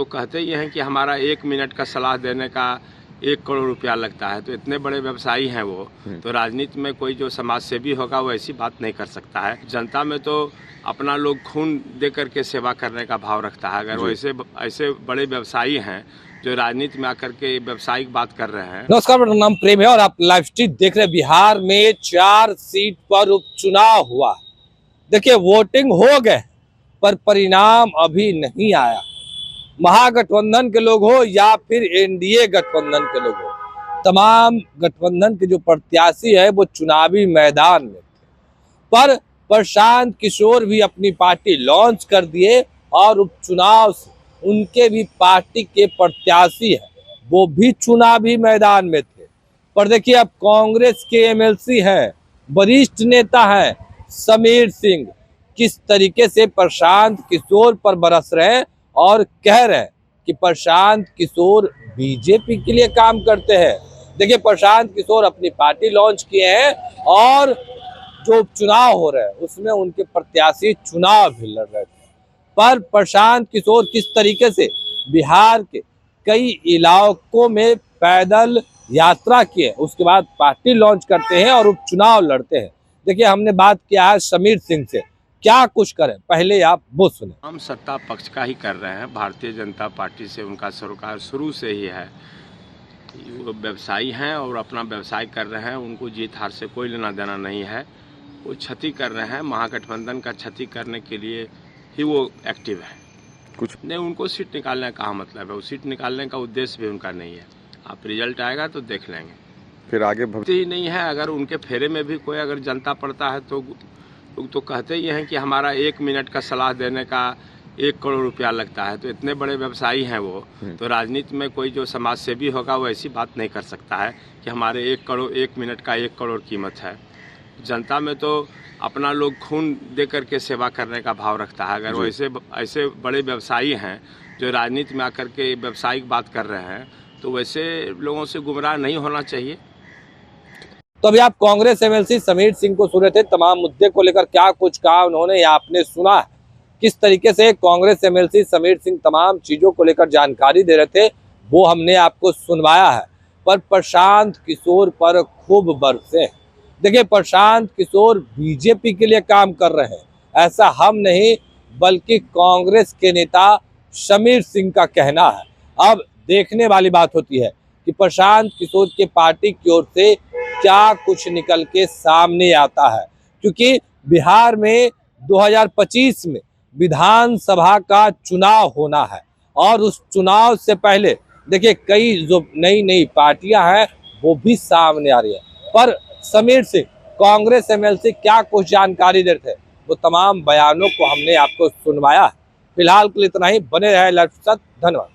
कहते ही हैं कि हमारा 1 मिनट का सलाह देने का 1 करोड़ रुपया लगता है। तो इतने बड़े व्यवसायी हैं वो, तो राजनीति में कोई जो समाज सेवी होगा वो ऐसी बात नहीं कर सकता है। जनता में तो अपना लोग खून दे करके सेवा करने का भाव रखता है। अगर वो ऐसे बड़े व्यवसायी हैं जो राजनीति में आकर के व्यवसायिक बात कर रहे हैं। नमस्कार, मेरा नाम प्रेम है और आप लाइव स्ट्रीम देख रहे हैं। बिहार में 4 सीट पर उपचुनाव हुआ। देखिए, वोटिंग हो गए पर परिणाम अभी नहीं आया। महागठबंधन के लोग हो या फिर एनडीए गठबंधन के लोग हो, तमाम गठबंधन के जो प्रत्याशी है वो चुनावी मैदान में थे। पर प्रशांत किशोर भी अपनी पार्टी लॉन्च कर दिए और उपचुनाव से उनके भी पार्टी के प्रत्याशी हैं, वो भी चुनावी मैदान में थे। पर देखिए, अब कांग्रेस के एमएलसी हैं, वरिष्ठ नेता हैं समीर सिंह, किस तरीके से प्रशांत किशोर पर बरस रहे हैं और कह रहे हैं कि प्रशांत किशोर बीजेपी के लिए काम करते हैं। देखिए, प्रशांत किशोर अपनी पार्टी लॉन्च किए हैं और जो उपचुनाव हो रहे हैं उसमें उनके प्रत्याशी चुनाव भी लड़ रहे थे। पर प्रशांत किशोर किस तरीके से बिहार के कई इलाकों में पैदल यात्रा किए, उसके बाद पार्टी लॉन्च करते हैं और उपचुनाव लड़ते हैं। देखिए, हमने बात किया है समीर सिंह से, क्या कुछ करें, पहले आप वो सुने। हम सत्ता पक्ष का ही कर रहे हैं। भारतीय जनता पार्टी से उनका सरोकार शुरू से ही है। वो व्यवसायी हैं और अपना व्यवसाय कर रहे हैं। उनको जीत हार से कोई लेना देना नहीं है। वो क्षति कर रहे हैं, महागठबंधन का क्षति करने के लिए ही वो एक्टिव है। कुछ नहीं, उनको सीट निकालने का मतलब है। वो सीट निकालने का उद्देश्य भी उनका नहीं है। आप रिजल्ट आएगा तो देख लेंगे, फिर आगे ही नहीं है। अगर उनके फेरे में भी कोई अगर जनता पड़ता है तो लोग तो कहते ही हैं कि हमारा 1 मिनट का सलाह देने का 1 करोड़ रुपया लगता है। तो इतने बड़े व्यवसायी हैं वो, तो राजनीति में कोई जो समाज सेवी होगा वो ऐसी बात नहीं कर सकता है कि हमारे 1 मिनट का 1 करोड़ कीमत है। जनता में तो अपना लोग खून दे करके सेवा करने का भाव रखता है। अगर वो ऐसे बड़े व्यवसायी हैं जो राजनीति में आकर के व्यवसायिक बात कर रहे हैं, तो वैसे लोगों से गुमराह नहीं होना चाहिए। तो अभी आप कांग्रेस एमएलसी समीर सिंह को सुन रहे थे। तमाम मुद्दे को लेकर क्या कुछ कहा उन्होंने, या आपने सुना है किस तरीके से कांग्रेस एमएलसी समीर सिंह तमाम चीजों को लेकर जानकारी दे रहे थे, वो हमने आपको सुनवाया है। पर प्रशांत किशोर पर खूब बरसे हैं। देखिए, प्रशांत किशोर बीजेपी के लिए काम कर रहे हैं, ऐसा हम नहीं बल्कि कांग्रेस के नेता समीर सिंह का कहना है। अब देखने वाली बात होती है कि प्रशांत किशोर के पार्टी की ओर से क्या कुछ निकल के सामने आता है, क्योंकि बिहार में 2025 में विधानसभा का चुनाव होना है और उस चुनाव से पहले देखिए कई जो नई पार्टियां हैं वो भी सामने आ रही है। पर समीर सिंह कांग्रेस एमएलसी क्या कुछ जानकारी देते थे, वो तमाम बयानों को हमने आपको सुनवाया है। फिलहाल के लिए इतना ही। बने रहे लाइव के साथ। धन्यवाद।